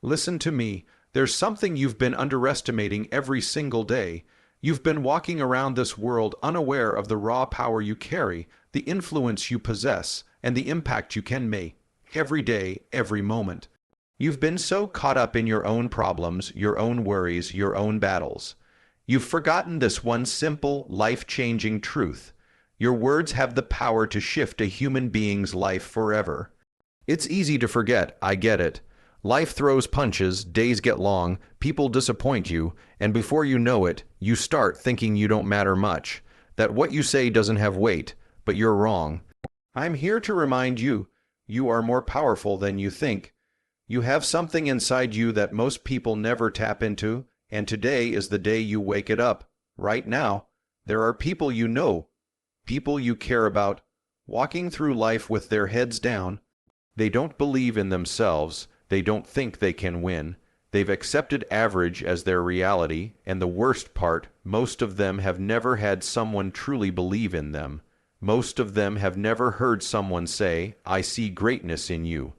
Listen to me. There's something you've been underestimating every single day. You've been walking around this world unaware of the raw power you carry, the influence you possess, and the impact you can make every day, every moment. You've been so caught up in your own problems, your own worries, your own battles. You've forgotten this one simple, life-changing truth. Your words have the power to shift a human being's life forever. It's easy to forget, I get it. Life throws punches, days get long, people disappoint you, and before you know it, you start thinking you don't matter much, that what you say doesn't have weight, but you're wrong. I'm here to remind you, you are more powerful than you think. You have something inside you that most people never tap into, and today is the day you wake it up. Right now, there are people you know, people you care about, walking through life with their heads down. They don't believe in themselves. They don't think they can win. They've accepted average as their reality, and the worst part, most of them have never had someone truly believe in them. Most of them have never heard someone say, "I see greatness in you."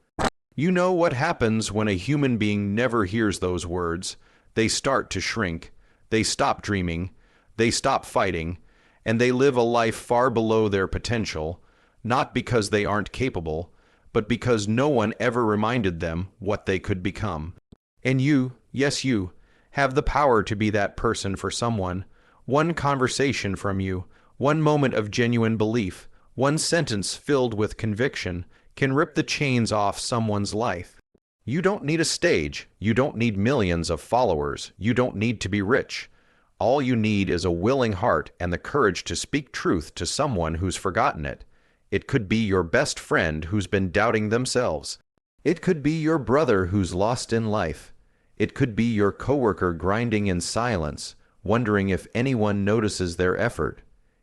You know what happens when a human being never hears those words? They start to shrink. They stop dreaming. They stop fighting. And they live a life far below their potential, not because they aren't capable, but because no one ever reminded them what they could become. And you, yes you, have the power to be that person for someone. One conversation from you, one moment of genuine belief, one sentence filled with conviction can rip the chains off someone's life. You don't need a stage. You don't need millions of followers. You don't need to be rich. All you need is a willing heart and the courage to speak truth to someone who's forgotten it. It could be your best friend who's been doubting themselves. It could be your brother who's lost in life. It could be your coworker grinding in silence, wondering if anyone notices their effort.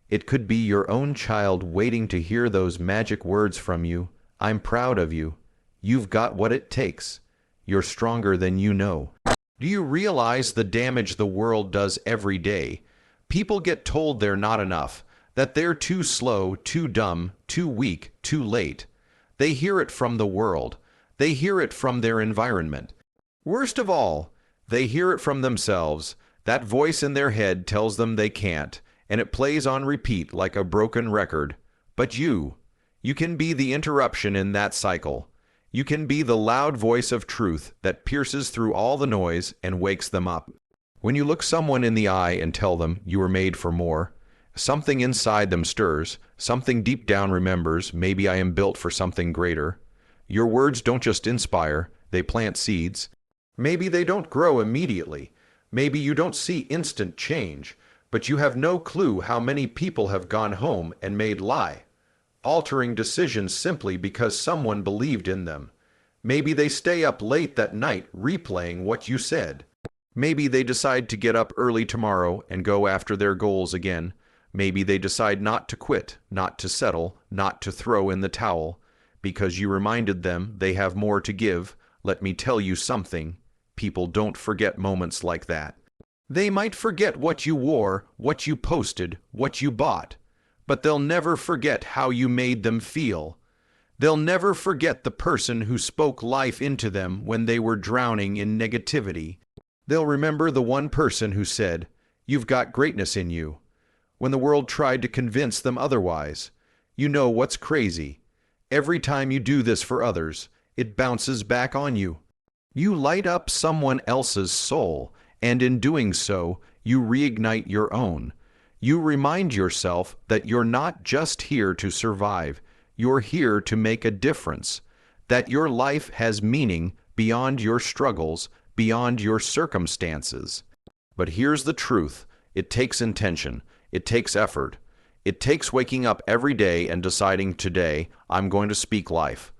It could be your own child waiting to hear those magic words from you. I'm proud of you. You've got what it takes. You're stronger than you know. Do you realize the damage the world does every day? People get told they're not enough, that they're too slow, too dumb, too weak, too late. They hear it from the world. They hear it from their environment. Worst of all, they hear it from themselves. That voice in their head tells them they can't, and it plays on repeat like a broken record. But you can be the interruption in that cycle. You can be the loud voice of truth that pierces through all the noise and wakes them up. When you look someone in the eye and tell them you were made for more, something inside them stirs, something deep down remembers, maybe I am built for something greater. Your words don't just inspire, they plant seeds. Maybe they don't grow immediately. Maybe you don't see instant change, but you have no clue how many people have gone home and made altering decisions simply because someone believed in them. Maybe they stay up late that night replaying what you said. Maybe they decide to get up early tomorrow and go after their goals again. Maybe they decide not to quit, not to settle, not to throw in the towel, because you reminded them they have more to give. Let me tell you something. People don't forget moments like that. They might forget what you wore, what you posted, what you bought, but they'll never forget how you made them feel. They'll never forget the person who spoke life into them when they were drowning in negativity. They'll remember the one person who said, "You've got greatness in you," when the world tried to convince them otherwise. You know what's crazy? Every time you do this for others, it bounces back on you. You light up someone else's soul, and in doing so, you reignite your own. You remind yourself that you're not just here to survive, you're here to make a difference, that your life has meaning beyond your struggles, beyond your circumstances. But here's the truth. It takes intention. It takes effort. It takes waking up every day and deciding today, I'm going to speak life.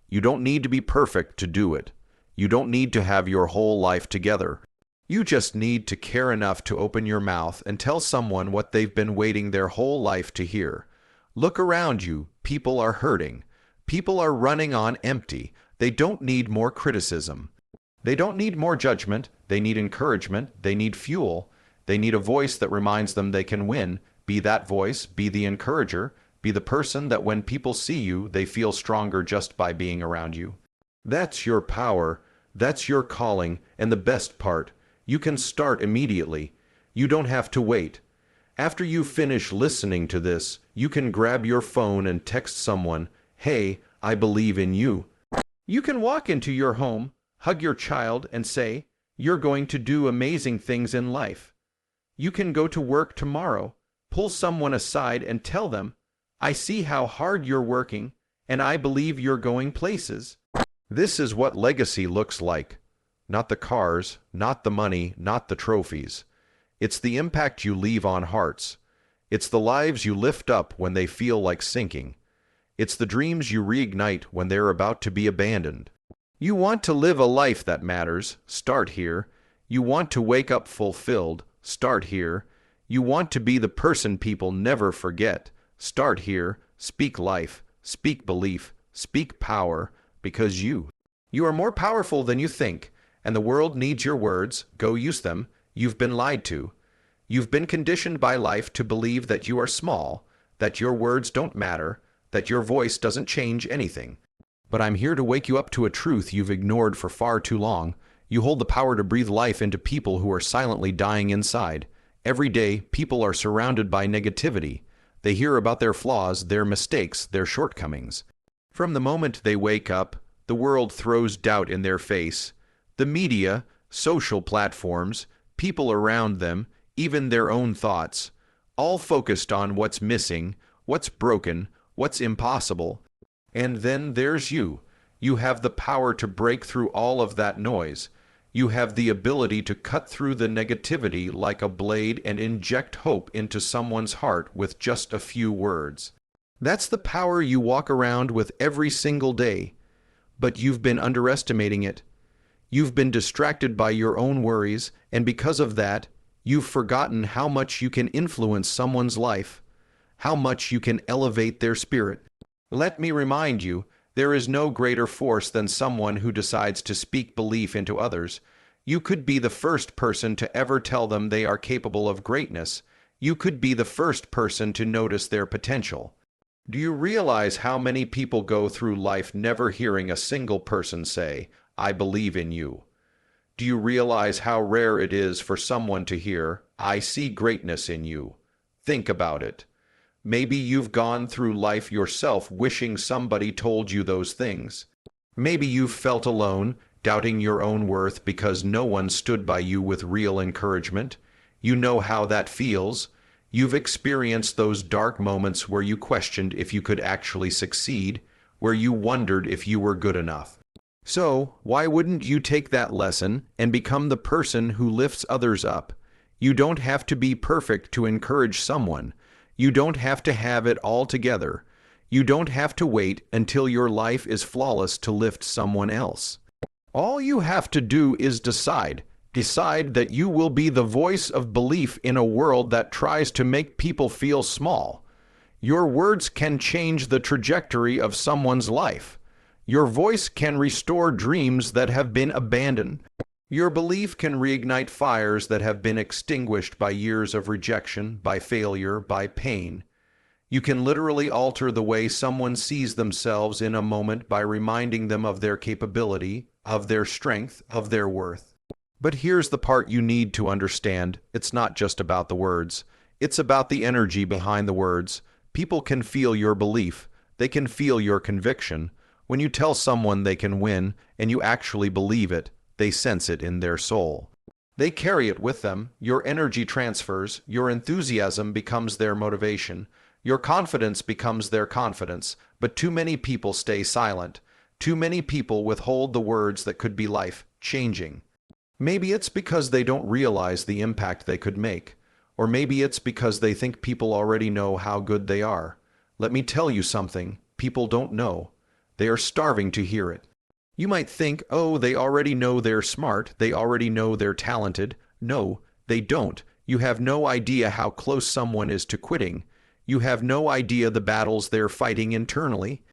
You don't need to be perfect to do it. You don't need to have your whole life together. You just need to care enough to open your mouth and tell someone what they've been waiting their whole life to hear. Look around you. People are hurting. People are running on empty. They don't need more criticism. They don't need more judgment. They need encouragement. They need fuel. They need a voice that reminds them they can win. Be that voice. Be the encourager. Be the person that when people see you, they feel stronger just by being around you. That's your power. That's your calling, and the best part, you can start immediately. You don't have to wait. After you finish listening to this, you can grab your phone and text someone, "Hey, I believe in you." You can walk into your home, hug your child, and say, "You're going to do amazing things in life." You can go to work tomorrow, pull someone aside and tell them, "I see how hard you're working, and I believe you're going places." This is what legacy looks like. Not the cars, not the money, not the trophies. It's the impact you leave on hearts. It's the lives you lift up when they feel like sinking. It's the dreams you reignite when they're about to be abandoned. You want to live a life that matters? Start here. You want to wake up fulfilled? Start here. You want to be the person people never forget? Start here. Speak life. Speak belief. Speak power. Because you are more powerful than you think, and the world needs your words. Go use them. You've been lied to. You've been conditioned by life to believe that you are small, that your words don't matter, that your voice doesn't change anything. But I'm here to wake you up to a truth you've ignored for far too long. You hold the power to breathe life into people who are silently dying inside. Every day, people are surrounded by negativity. They hear about their flaws, their mistakes, their shortcomings. From the moment they wake up, the world throws doubt in their face. The media, social platforms, people around them, even their own thoughts, all focused on what's missing, what's broken, what's impossible. And then there's you. You have the power to break through all of that noise. You have the ability to cut through the negativity like a blade and inject hope into someone's heart with just a few words. That's the power you walk around with every single day. But you've been underestimating it. You've been distracted by your own worries, and because of that, you've forgotten how much you can influence someone's life, how much you can elevate their spirit. Let me remind you, there is no greater force than someone who decides to speak belief into others. You could be the first person to ever tell them they are capable of greatness. You could be the first person to notice their potential. Do you realize how many people go through life never hearing a single person say, "I believe in you"? Do you realize how rare it is for someone to hear, "I see greatness in you"? Think about it. Maybe you've gone through life yourself wishing somebody told you those things. Maybe you've felt alone, doubting your own worth because no one stood by you with real encouragement. You know how that feels. You've experienced those dark moments where you questioned if you could actually succeed, where you wondered if you were good enough. So, why wouldn't you take that lesson and become the person who lifts others up? You don't have to be perfect to encourage someone. You don't have to have it all together. You don't have to wait until your life is flawless to lift someone else. All you have to do is decide. Decide that you will be the voice of belief in a world that tries to make people feel small. Your words can change the trajectory of someone's life. Your voice can restore dreams that have been abandoned. Your belief can reignite fires that have been extinguished by years of rejection, by failure, by pain. You can literally alter the way someone sees themselves in a moment by reminding them of their capability, of their strength, of their worth. But here's the part you need to understand. It's not just about the words. It's about the energy behind the words. People can feel your belief. They can feel your conviction. When you tell someone they can win, and you actually believe it, they sense it in their soul. They carry it with them. Your energy transfers. Your enthusiasm becomes their motivation. Your confidence becomes their confidence. But too many people stay silent. Too many people withhold the words that could be life-changing. Maybe it's because they don't realize the impact they could make. Or maybe it's because they think people already know how good they are. Let me tell you something. People don't know. They are starving to hear it. You might think, oh, they already know they're smart. They already know they're talented. No, they don't. You have no idea how close someone is to quitting. You have no idea the battles they're fighting internally.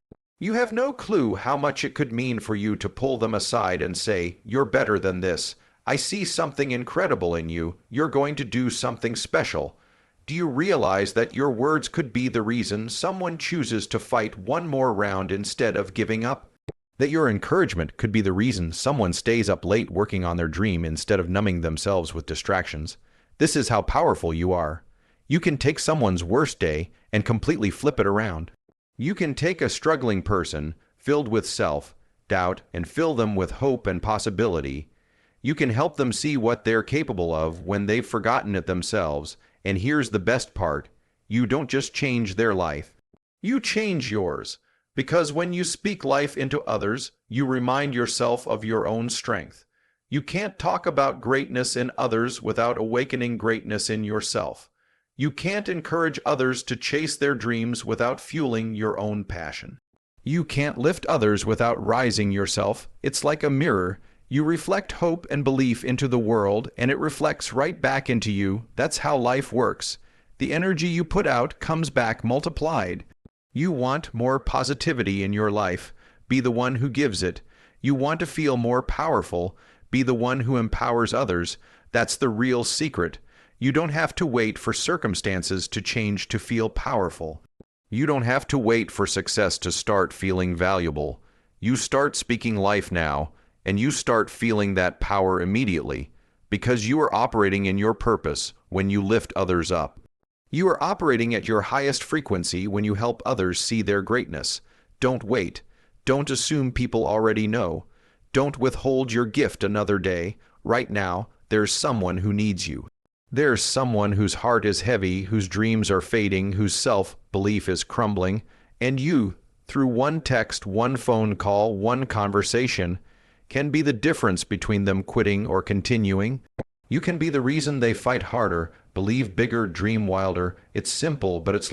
You have no clue how much it could mean for you to pull them aside and say, "You're better than this. I see something incredible in you. You're going to do something special." Do you realize that your words could be the reason someone chooses to fight one more round instead of giving up? That your encouragement could be the reason someone stays up late working on their dream instead of numbing themselves with distractions. This is how powerful you are. You can take someone's worst day and completely flip it around. You can take a struggling person filled with self-doubt and fill them with hope and possibility. You can help them see what they're capable of when they've forgotten it themselves. And here's the best part. You don't just change their life. You change yours. Because when you speak life into others, you remind yourself of your own strength. You can't talk about greatness in others without awakening greatness in yourself. You can't encourage others to chase their dreams without fueling your own passion. You can't lift others without rising yourself. It's like a mirror. You reflect hope and belief into the world, and it reflects right back into you. That's how life works. The energy you put out comes back multiplied. You want more positivity in your life. Be the one who gives it. You want to feel more powerful. Be the one who empowers others. That's the real secret. You don't have to wait for circumstances to change to feel powerful. You don't have to wait for success to start feeling valuable. You start speaking life now, and you start feeling that power immediately, because you are operating in your purpose when you lift others up. You are operating at your highest frequency when you help others see their greatness. Don't wait. Don't assume people already know. Don't withhold your gift another day. Right now, there's someone who needs you. There's someone whose heart is heavy, whose dreams are fading, whose self-belief is crumbling, and you, through one text, one phone call, one conversation, can be the difference between them quitting or continuing. You can be the reason they fight harder, believe bigger, dream wilder. It's simple, but it's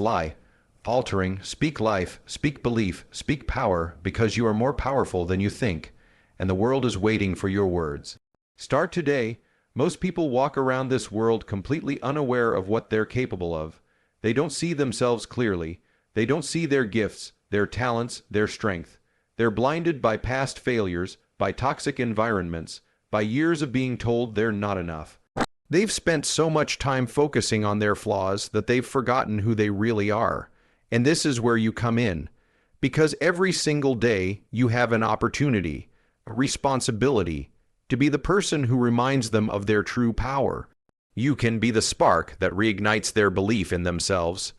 altering. Speak life, speak belief, speak power, because you are more powerful than you think, and the world is waiting for your words. Start today. Most people walk around this world completely unaware of what they're capable of. They don't see themselves clearly. They don't see their gifts, their talents, their strength. They're blinded by past failures, by toxic environments, by years of being told they're not enough. They've spent so much time focusing on their flaws that they've forgotten who they really are. And this is where you come in. Because every single day you have an opportunity, a responsibility, to be the person who reminds them of their true power. You can be the spark that reignites their belief in themselves.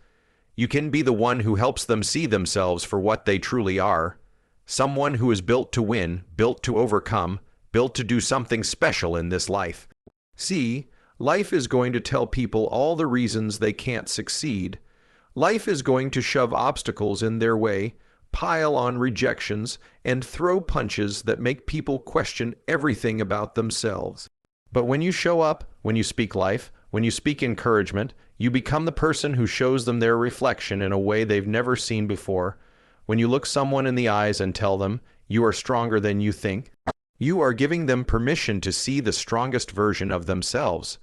You can be the one who helps them see themselves for what they truly are. Someone who is built to win, built to overcome, built to do something special in this life. See, life is going to tell people all the reasons they can't succeed. Life is going to shove obstacles in their way, pile on rejections, and throw punches that make people question everything about themselves. But when you show up, when you speak life, when you speak encouragement, you become the person who shows them their reflection in a way they've never seen before. When you look someone in the eyes and tell them, you are stronger than you think, you are giving them permission to see the strongest version of themselves.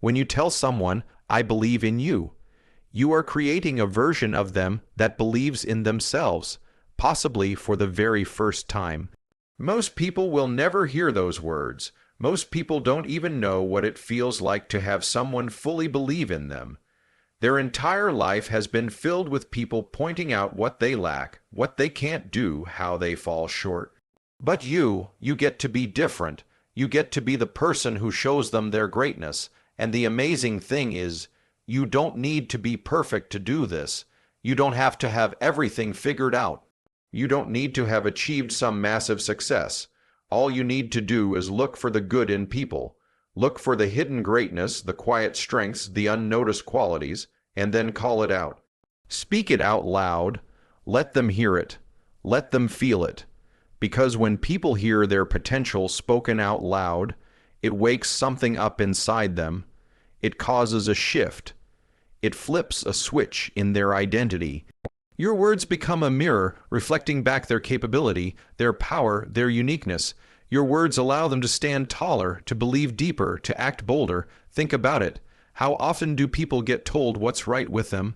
When you tell someone, I believe in you, you are creating a version of them that believes in themselves, possibly for the very first time. Most people will never hear those words. Most people don't even know what it feels like to have someone fully believe in them. Their entire life has been filled with people pointing out what they lack, what they can't do, how they fall short. But you get to be different. You get to be the person who shows them their greatness. And the amazing thing is, you don't need to be perfect to do this. You don't have to have everything figured out. You don't need to have achieved some massive success. All you need to do is look for the good in people. Look for the hidden greatness, the quiet strengths, the unnoticed qualities, and then call it out. Speak it out loud. Let them hear it. Let them feel it. Because when people hear their potential spoken out loud, it wakes something up inside them. It causes a shift. It flips a switch in their identity. Your words become a mirror, reflecting back their capability, their power, their uniqueness. Your words allow them to stand taller, to believe deeper, to act bolder. Think about it. How often do people get told what's right with them?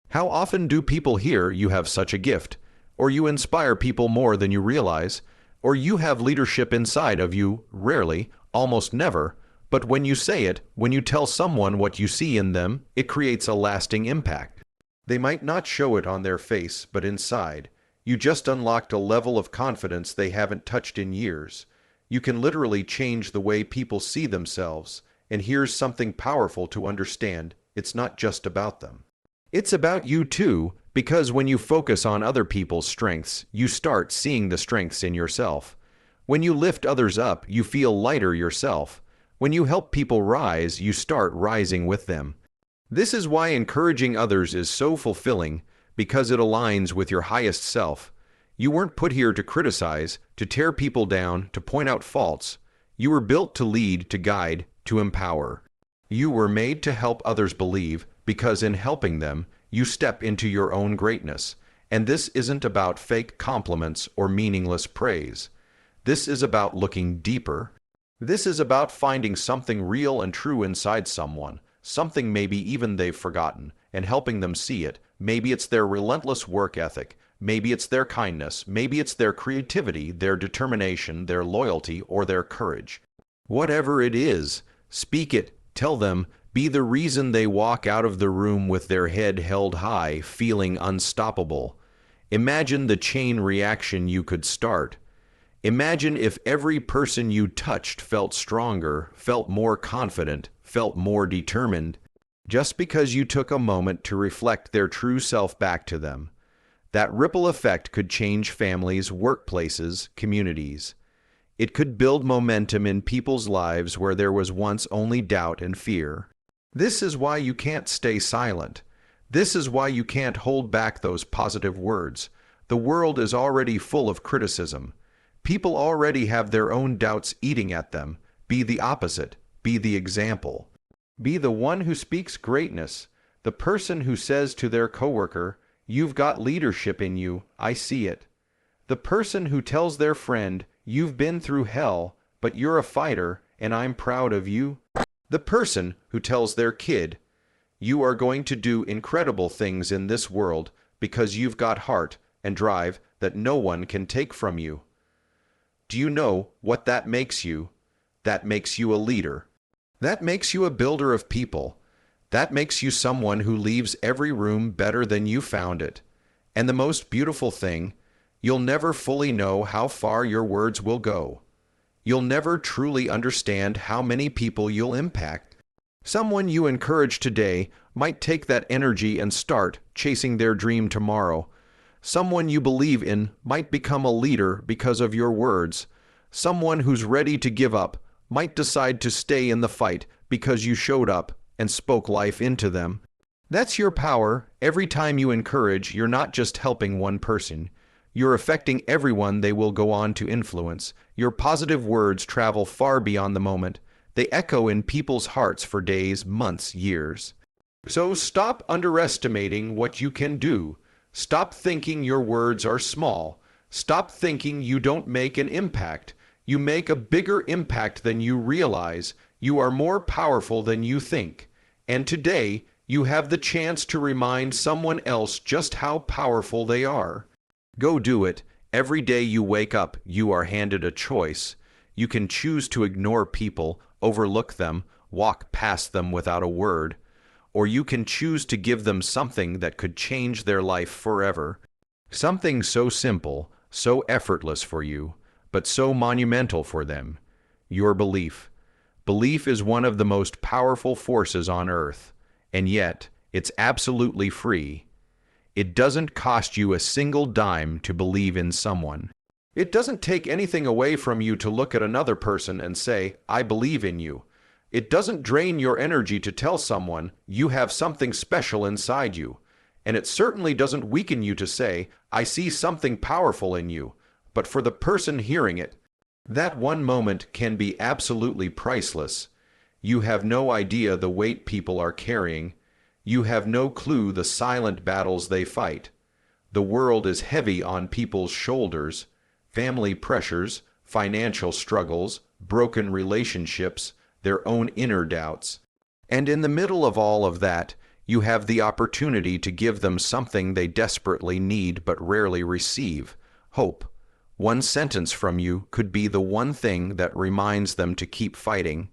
How often do people hear you have such a gift? Or you inspire people more than you realize? Or you have leadership inside of you? Rarely, almost never. But when you say it, when you tell someone what you see in them, it creates a lasting impact. They might not show it on their face, but inside, You just unlocked a level of confidence they haven't touched in years. You can literally change the way people see themselves, and here's something powerful to understand. It's not just about them. It's about you too, because when you focus on other people's strengths, you start seeing the strengths in yourself. When you lift others up, you feel lighter yourself. When you help people rise, you start rising with them. This is why encouraging others is so fulfilling, because it aligns with your highest self. You weren't put here to criticize, to tear people down, to point out faults. You were built to lead, to guide, to empower. You were made to help others believe, because in helping them, you step into your own greatness. And this isn't about fake compliments or meaningless praise. This is about looking deeper. This is about finding something real and true inside someone, something maybe even they've forgotten, and helping them see it. Maybe it's their relentless work ethic, maybe it's their kindness, maybe it's their creativity, their determination, their loyalty, or their courage. Whatever it is, speak it, tell them, be the reason they walk out of the room with their head held high, feeling unstoppable. Imagine the chain reaction you could start. Imagine if every person you touched felt stronger, felt more confident, felt more determined, just because you took a moment to reflect their true self back to them. That ripple effect could change families, workplaces, communities. It could build momentum in people's lives where there was once only doubt and fear. This is why you can't stay silent. This is why you can't hold back those positive words. The world is already full of criticism. People already have their own doubts eating at them. Be the opposite. Be the example. Be the one who speaks greatness. The person who says to their coworker, "You've got leadership in you, I see it." The person who tells their friend, "You've been through hell, but you're a fighter, and I'm proud of you." The person who tells their kid, "You are going to do incredible things in this world because you've got heart and drive that no one can take from you." Do you know what that makes you? That makes you a leader. That makes you a builder of people. That makes you someone who leaves every room better than you found it. And the most beautiful thing, you'll never fully know how far your words will go. You'll never truly understand how many people you'll impact. Someone you encourage today might take that energy and start chasing their dream tomorrow. Someone you believe in might become a leader because of your words. Someone who's ready to give up might decide to stay in the fight because you showed up and spoke life into them. That's your power. Every time you encourage, you're not just helping one person. You're affecting everyone they will go on to influence. Your positive words travel far beyond the moment. They echo in people's hearts for days, months, years. So stop underestimating what you can do. Stop thinking your words are small. Stop thinking you don't make an impact. You make a bigger impact than you realize. You are more powerful than you think. And today, you have the chance to remind someone else just how powerful they are. Go do it. Every day you wake up, you are handed a choice. You can choose to ignore people, overlook them, walk past them without a word. Or you can choose to give them something that could change their life forever. Something so simple, so effortless for you, but so monumental for them. Your belief. Belief is one of the most powerful forces on earth, and yet it's absolutely free. It doesn't cost you a single dime to believe in someone. It doesn't take anything away from you to look at another person and say, "I believe in you." It doesn't drain your energy to tell someone you have something special inside you. And it certainly doesn't weaken you to say, "I see something powerful in you." But for the person hearing it, that one moment can be absolutely priceless. You have no idea the weight people are carrying. You have no clue the silent battles they fight. The world is heavy on people's shoulders. Family pressures, financial struggles, broken relationships, their own inner doubts. And in the middle of all of that, you have the opportunity to give them something they desperately need but rarely receive: hope. One sentence from you could be the one thing that reminds them to keep fighting.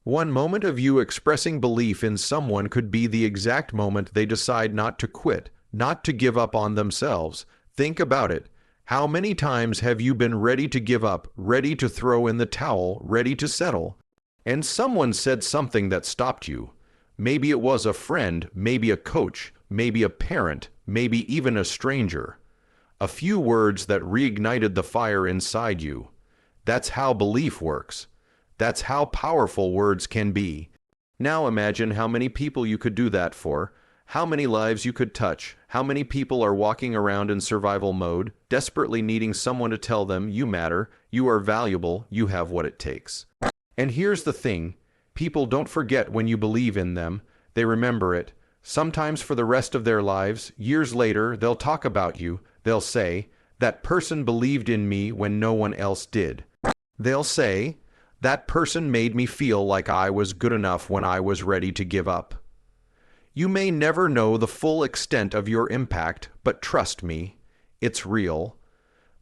One moment of you expressing belief in someone could be the exact moment they decide not to quit, not to give up on themselves. Think about it. How many times have you been ready to give up, ready to throw in the towel, ready to settle? And someone said something that stopped you. Maybe it was a friend, maybe a coach, maybe a parent, maybe even a stranger. A few words that reignited the fire inside you. That's how belief works. That's how powerful words can be. Now imagine how many people you could do that for, how many lives you could touch, how many people are walking around in survival mode, desperately needing someone to tell them you matter, you are valuable, you have what it takes. And here's the thing, people don't forget when you believe in them, they remember it. Sometimes for the rest of their lives, years later, they'll talk about you, they'll say, that person believed in me when no one else did. They'll say, that person made me feel like I was good enough when I was ready to give up. You may never know the full extent of your impact, but trust me, it's real.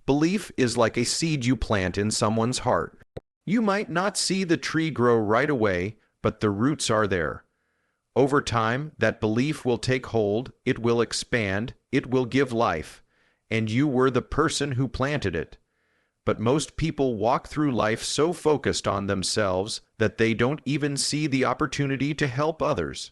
Belief is like a seed you plant in someone's heart. You might not see the tree grow right away, but the roots are there. Over time, that belief will take hold, it will expand, it will give life, and you were the person who planted it. But most people walk through life so focused on themselves that they don't even see the opportunity to help others.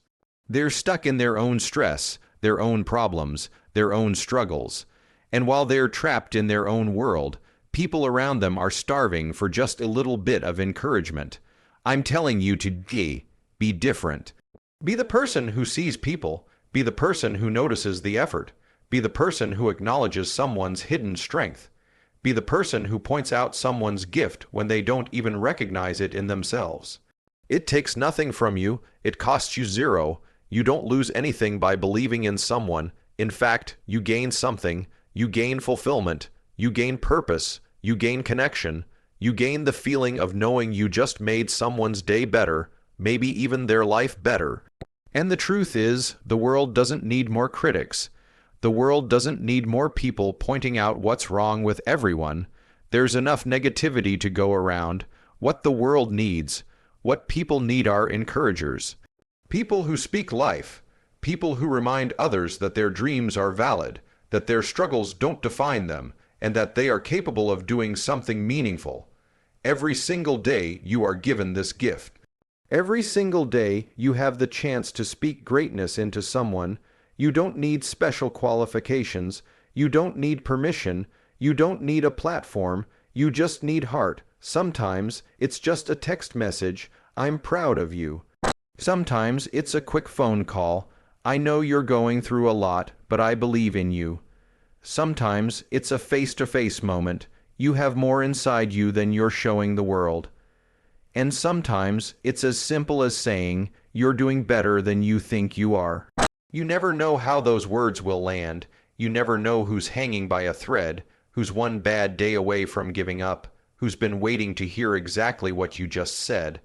They're stuck in their own stress, their own problems, their own struggles. And while they're trapped in their own world, people around them are starving for just a little bit of encouragement. I'm telling you today, be different. Be the person who sees people. Be the person who notices the effort. Be the person who acknowledges someone's hidden strength. Be the person who points out someone's gift when they don't even recognize it in themselves. It takes nothing from you. It costs you zero. You don't lose anything by believing in someone. In fact, you gain something. You gain fulfillment. You gain purpose. You gain connection. You gain the feeling of knowing you just made someone's day better, maybe even their life better. And the truth is, the world doesn't need more critics. The world doesn't need more people pointing out what's wrong with everyone. There's enough negativity to go around. What the world needs, what people need are encouragers. People who speak life. People who remind others that their dreams are valid, that their struggles don't define them, and that they are capable of doing something meaningful. Every single day you are given this gift. Every single day you have the chance to speak greatness into someone. You don't need special qualifications. You don't need permission. You don't need a platform. You just need heart. Sometimes it's just a text message, "I'm proud of you." Sometimes it's a quick phone call, "I know you're going through a lot, but I believe in you." Sometimes it's a face-to-face moment. You have more inside you than you're showing the world. And sometimes it's as simple as saying, "You're doing better than you think you are." You never know how those words will land. You never know who's hanging by a thread, who's one bad day away from giving up, who's been waiting to hear exactly what you just said.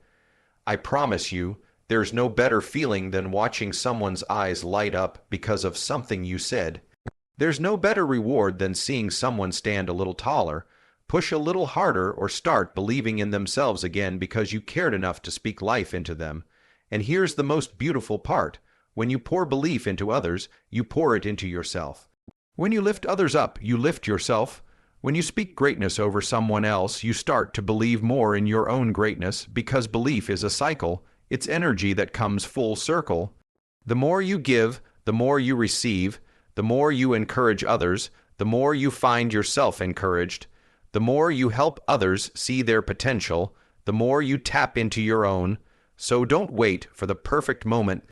I promise you, there's no better feeling than watching someone's eyes light up because of something you said. There's no better reward than seeing someone stand a little taller, push a little harder, or start believing in themselves again because you cared enough to speak life into them. And here's the most beautiful part. When you pour belief into others, you pour it into yourself. When you lift others up, you lift yourself. When you speak greatness over someone else, you start to believe more in your own greatness because belief is a cycle. It's energy that comes full circle. The more you give, the more you receive. The more you encourage others, the more you find yourself encouraged. The more you help others see their potential, the more you tap into your own. So don't wait for the perfect moment.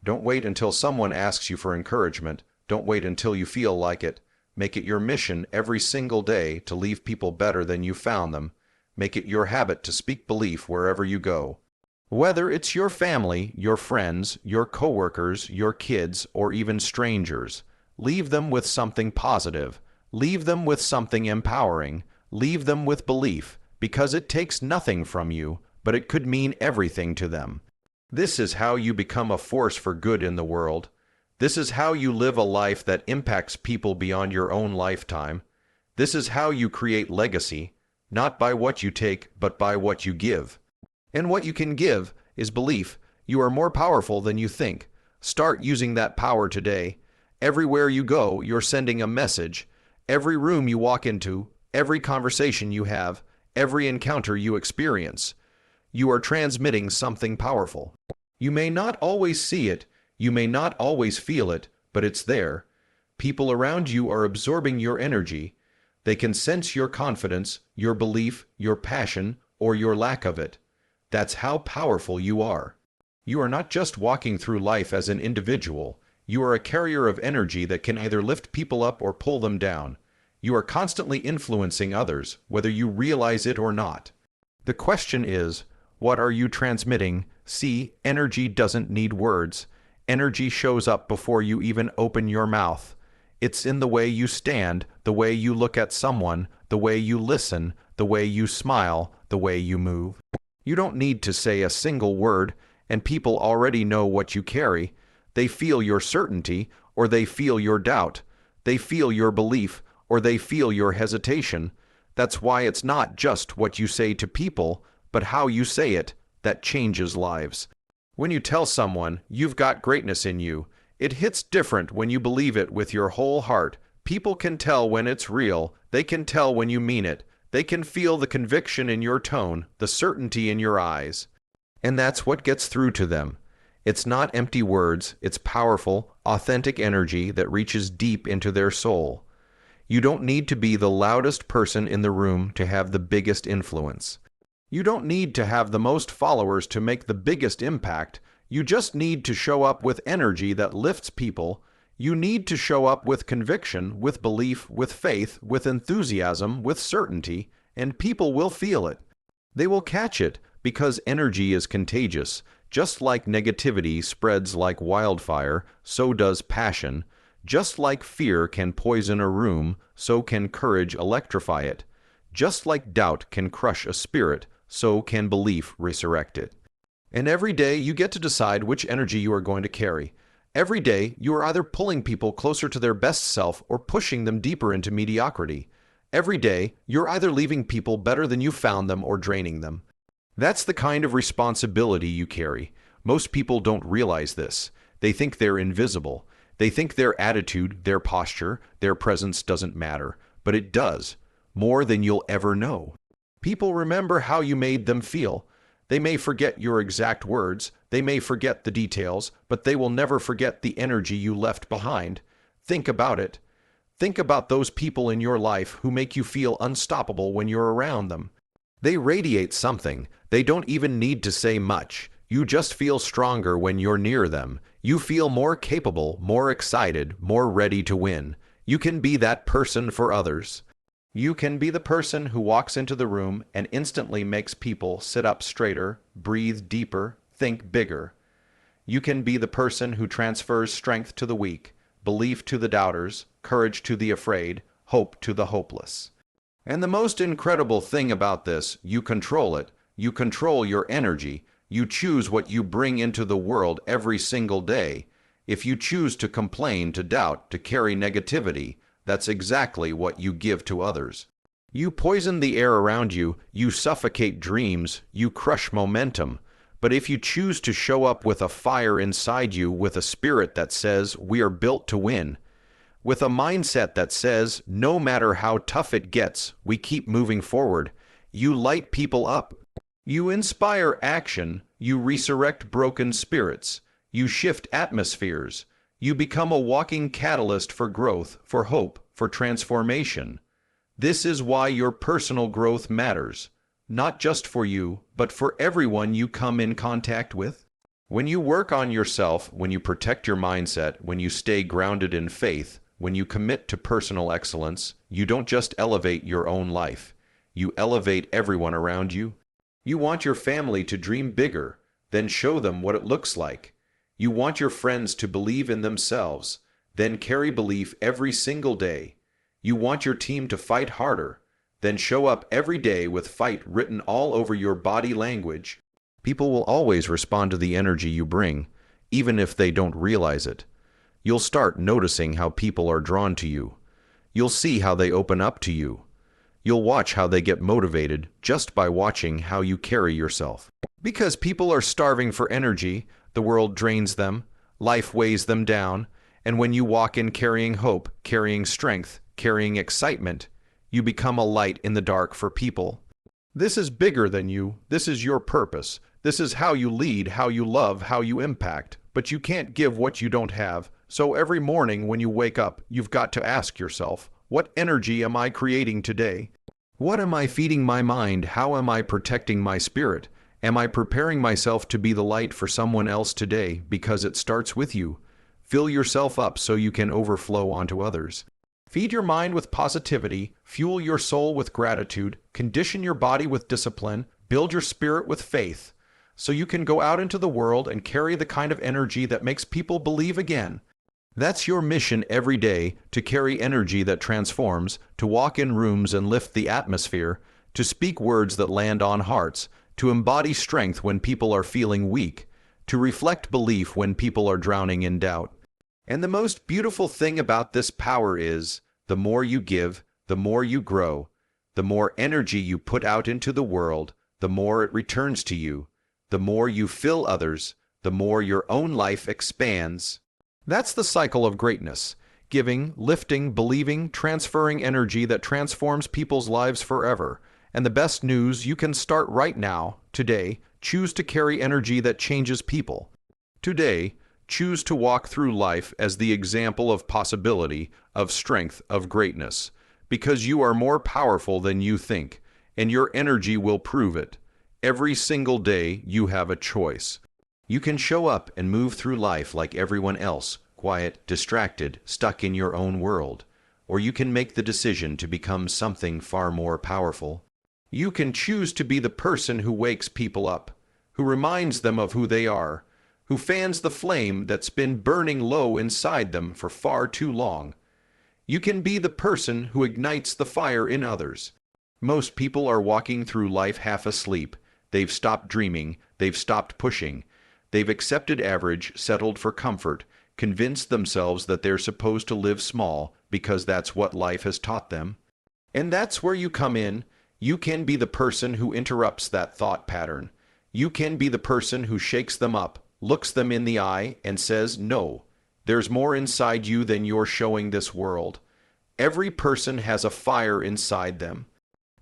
Don't wait until someone asks you for encouragement. Don't wait until you feel like it. Make it your mission every single day to leave people better than you found them. Make it your habit to speak belief wherever you go. Whether it's your family, your friends, your coworkers, your kids, or even strangers, leave them with something positive. Leave them with something empowering. Leave them with belief, because it takes nothing from you, but it could mean everything to them. This is how you become a force for good in the world. This is how you live a life that impacts people beyond your own lifetime. This is how you create legacy, not by what you take, but by what you give. And what you can give is belief. You are more powerful than you think. Start using that power today. Everywhere you go, you're sending a message. Every room you walk into, every conversation you have, every encounter you experience, you are transmitting something powerful. You may not always see it, you may not always feel it, but it's there. People around you are absorbing your energy. They can sense your confidence, your belief, your passion, or your lack of it. That's how powerful you are. You are not just walking through life as an individual. You are a carrier of energy that can either lift people up or pull them down. You are constantly influencing others, whether you realize it or not. The question is, what are you transmitting? See, energy doesn't need words. Energy shows up before you even open your mouth. It's in the way you stand, the way you look at someone, the way you listen, the way you smile, the way you move. You don't need to say a single word, and people already know what you carry. They feel your certainty, or they feel your doubt. They feel your belief, or they feel your hesitation. That's why it's not just what you say to people, but how you say it, that changes lives. When you tell someone, you've got greatness in you, it hits different when you believe it with your whole heart. People can tell when it's real. They can tell when you mean it. They can feel the conviction in your tone, the certainty in your eyes. And that's what gets through to them. It's not empty words, it's powerful, authentic energy that reaches deep into their soul. You don't need to be the loudest person in the room to have the biggest influence. You don't need to have the most followers to make the biggest impact. You just need to show up with energy that lifts people. You need to show up with conviction, with belief, with faith, with enthusiasm, with certainty, and people will feel it. They will catch it because energy is contagious. Just like negativity spreads like wildfire, so does passion. Just like fear can poison a room, so can courage electrify it. Just like doubt can crush a spirit, so can belief resurrect it. And every day you get to decide which energy you are going to carry. Every day you are either pulling people closer to their best self or pushing them deeper into mediocrity. Every day you're either leaving people better than you found them or draining them. That's the kind of responsibility you carry. Most people don't realize this. They think they're invisible. They think their attitude, their posture, their presence doesn't matter. But it does, more than you'll ever know. People remember how you made them feel. They may forget your exact words, they may forget the details, but they will never forget the energy you left behind. Think about it. Think about those people in your life who make you feel unstoppable when you're around them. They radiate something. They don't even need to say much. You just feel stronger when you're near them. You feel more capable, more excited, more ready to win. You can be that person for others. You can be the person who walks into the room and instantly makes people sit up straighter, breathe deeper, think bigger. You can be the person who transfers strength to the weak, belief to the doubters, courage to the afraid, hope to the hopeless. And the most incredible thing about this, you control it. You control your energy. You choose what you bring into the world every single day. If you choose to complain, to doubt, to carry negativity, that's exactly what you give to others. You poison the air around you, you suffocate dreams, you crush momentum. But if you choose to show up with a fire inside you, with a spirit that says, we are built to win, with a mindset that says, no matter how tough it gets, we keep moving forward, you light people up. You inspire action, you resurrect broken spirits, you shift atmospheres, you become a walking catalyst for growth, for hope, for transformation. This is why your personal growth matters, not just for you, but for everyone you come in contact with. When you work on yourself, when you protect your mindset, when you stay grounded in faith, when you commit to personal excellence, you don't just elevate your own life, you elevate everyone around you. You want your family to dream bigger, then show them what it looks like. You want your friends to believe in themselves, then carry belief every single day. You want your team to fight harder, then show up every day with fight written all over your body language. People will always respond to the energy you bring, even if they don't realize it. You'll start noticing how people are drawn to you. You'll see how they open up to you. You'll watch how they get motivated just by watching how you carry yourself. Because people are starving for energy, the world drains them, life weighs them down, And when you walk in carrying hope, carrying strength, carrying excitement, you become a light in the dark for people. This is bigger than you. This is your purpose. This is how you lead, how you love, how you impact. But you can't give what you don't have. So every morning when you wake up, you've got to ask yourself, what energy am I creating today? What am I feeding my mind? How am I protecting my spirit? Am I preparing myself to be the light for someone else today? Because it starts with you. Fill yourself up so you can overflow onto others. Feed your mind with positivity, fuel your soul with gratitude, condition your body with discipline, build your spirit with faith, so you can go out into the world and carry the kind of energy that makes people believe again. That's your mission every day, to carry energy that transforms, to walk in rooms and lift the atmosphere, to speak words that land on hearts, to embody strength when people are feeling weak, to reflect belief when people are drowning in doubt. And the most beautiful thing about this power is, the more you give, the more you grow. The more energy you put out into the world, the more it returns to you. The more you fill others, the more your own life expands. That's the cycle of greatness. Giving, lifting, believing, transferring energy that transforms people's lives forever. And the best news, you can start right now, today. Choose to carry energy that changes people. Today, choose to walk through life as the example of possibility, of strength, of greatness. Because you are more powerful than you think, and your energy will prove it. Every single day, you have a choice. You can show up and move through life like everyone else, quiet, distracted, stuck in your own world. Or you can make the decision to become something far more powerful. You can choose to be the person who wakes people up, who reminds them of who they are, who fans the flame that's been burning low inside them for far too long. You can be the person who ignites the fire in others. Most people are walking through life half asleep. They've stopped dreaming. They've stopped pushing. They've accepted average, settled for comfort, convinced themselves that they're supposed to live small because that's what life has taught them. And that's where you come in. You can be the person who interrupts that thought pattern. You can be the person who shakes them up, looks them in the eye, and says, no, there's more inside you than you're showing this world. Every person has a fire inside them.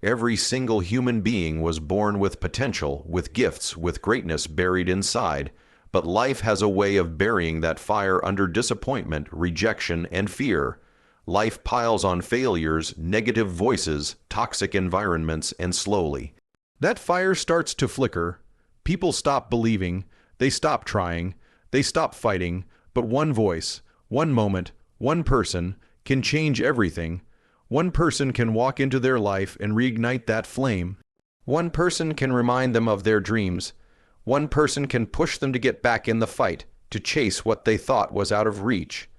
Every single human being was born with potential, with gifts, with greatness buried inside. But life has a way of burying that fire under disappointment, rejection, and fear. Life piles on failures, negative voices, toxic environments, and slowly that fire starts to flicker. People stop believing. They stop trying. They stop fighting. But one voice, one moment, one person can change everything. One person can walk into their life and reignite that flame. One person can remind them of their dreams. One person can push them to get back in the fight, to chase what they thought was out of reach.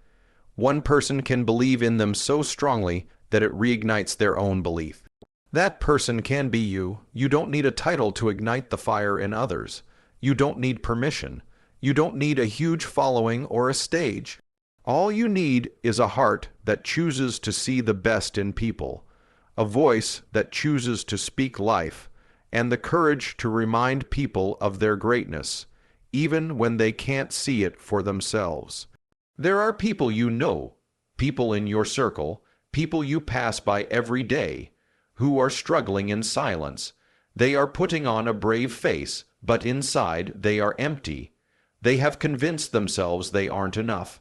One person can believe in them so strongly that it reignites their own belief. That person can be you. You don't need a title to ignite the fire in others. You don't need permission. You don't need a huge following or a stage. All you need is a heart that chooses to see the best in people, a voice that chooses to speak life, and the courage to remind people of their greatness, even when they can't see it for themselves. There are people you know, people in your circle, people you pass by every day, who are struggling in silence. They are putting on a brave face, but inside they are empty. They have convinced themselves they aren't enough.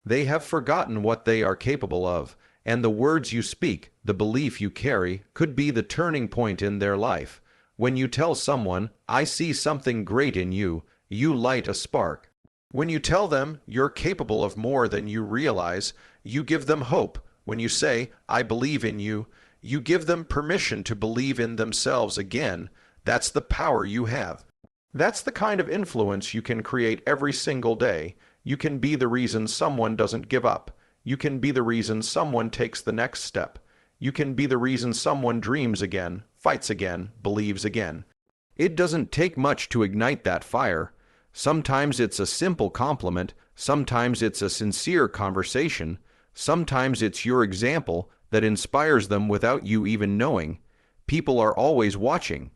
They have forgotten what they are capable of, and the words you speak, the belief you carry, could be the turning point in their life. When you tell someone, I see something great in you, you light a spark. When you tell them you're capable of more than you realize, you give them hope. When you say, I believe in you, you give them permission to believe in themselves again. That's the power you have. That's the kind of influence you can create every single day. You can be the reason someone doesn't give up. You can be the reason someone takes the next step. You can be the reason someone dreams again, fights again, believes again. It doesn't take much to ignite that fire. Sometimes it's a simple compliment. Sometimes it's a sincere conversation. Sometimes it's your example that inspires them without you even knowing. People are always watching.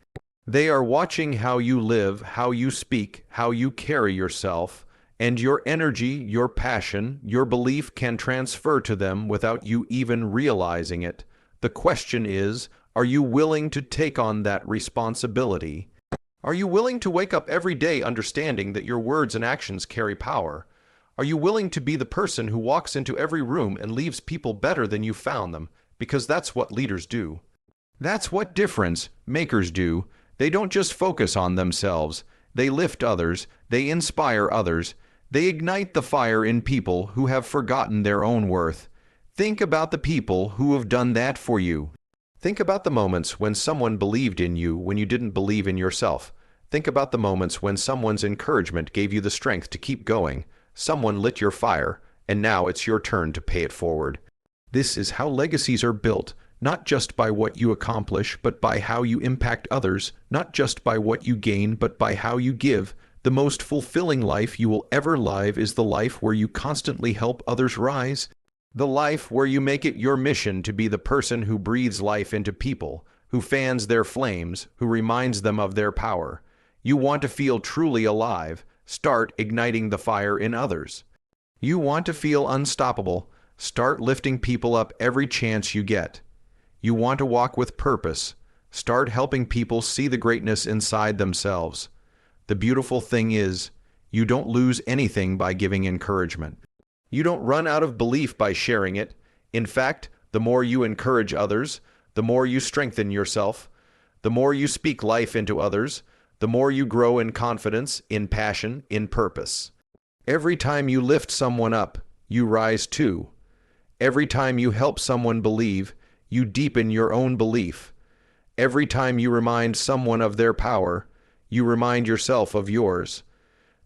They are watching how you live, how you speak, how you carry yourself, And your energy, your passion, your belief can transfer to them without you even realizing it. The question is, are you willing to take on that responsibility? Are you willing to wake up every day understanding that your words and actions carry power? Are you willing to be the person who walks into every room and leaves people better than you found them? Because that's what leaders do. That's what difference makers do. They don't just focus on themselves. They lift others. They inspire others. They ignite the fire in people who have forgotten their own worth. Think about the people who have done that for you. Think about the moments when someone believed in you when you didn't believe in yourself. Think about the moments when someone's encouragement gave you the strength to keep going. Someone lit your fire, and now it's your turn to pay it forward. This is how legacies are built, not just by what you accomplish, but by how you impact others, not just by what you gain, but by how you give. The most fulfilling life you will ever live is the life where you constantly help others rise. The life where you make it your mission to be the person who breathes life into people, who fans their flames, who reminds them of their power. You want to feel truly alive. Start igniting the fire in others. You want to feel unstoppable. Start lifting people up every chance you get. You want to walk with purpose. Start helping people see the greatness inside themselves. The beautiful thing is, you don't lose anything by giving encouragement. You don't run out of belief by sharing it. In fact, the more you encourage others, the more you strengthen yourself. The more you speak life into others, the more you grow in confidence, in passion, in purpose. Every time you lift someone up, you rise too. Every time you help someone believe, you deepen your own belief. Every time you remind someone of their power, you remind yourself of yours.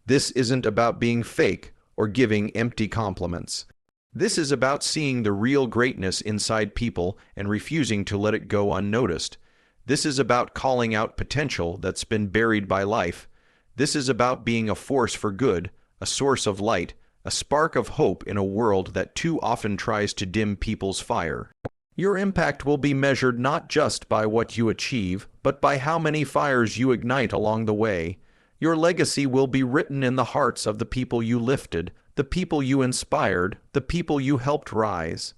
This isn't about being fake or giving empty compliments. This is about seeing the real greatness inside people and refusing to let it go unnoticed. This is about calling out potential that's been buried by life. This is about being a force for good, a source of light, a spark of hope in a world that too often tries to dim people's fire. Your impact will be measured not just by what you achieve, but by how many fires you ignite along the way. Your legacy will be written in the hearts of the people you lifted, the people you inspired, the people you helped rise.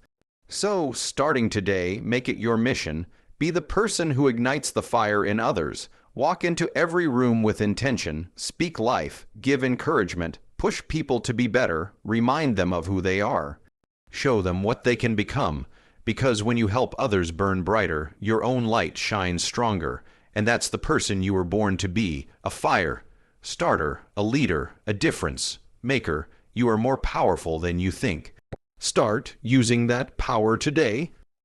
So, starting today, make it your mission. Be the person who ignites the fire in others. Walk into every room with intention. Speak life. Give encouragement. Push people to be better. Remind them of who they are. Show them what they can become. Because when you help others burn brighter, your own light shines stronger. And that's the person you were born to be. A fire starter, a leader, a difference maker. You are more powerful than you think. Start using that power today.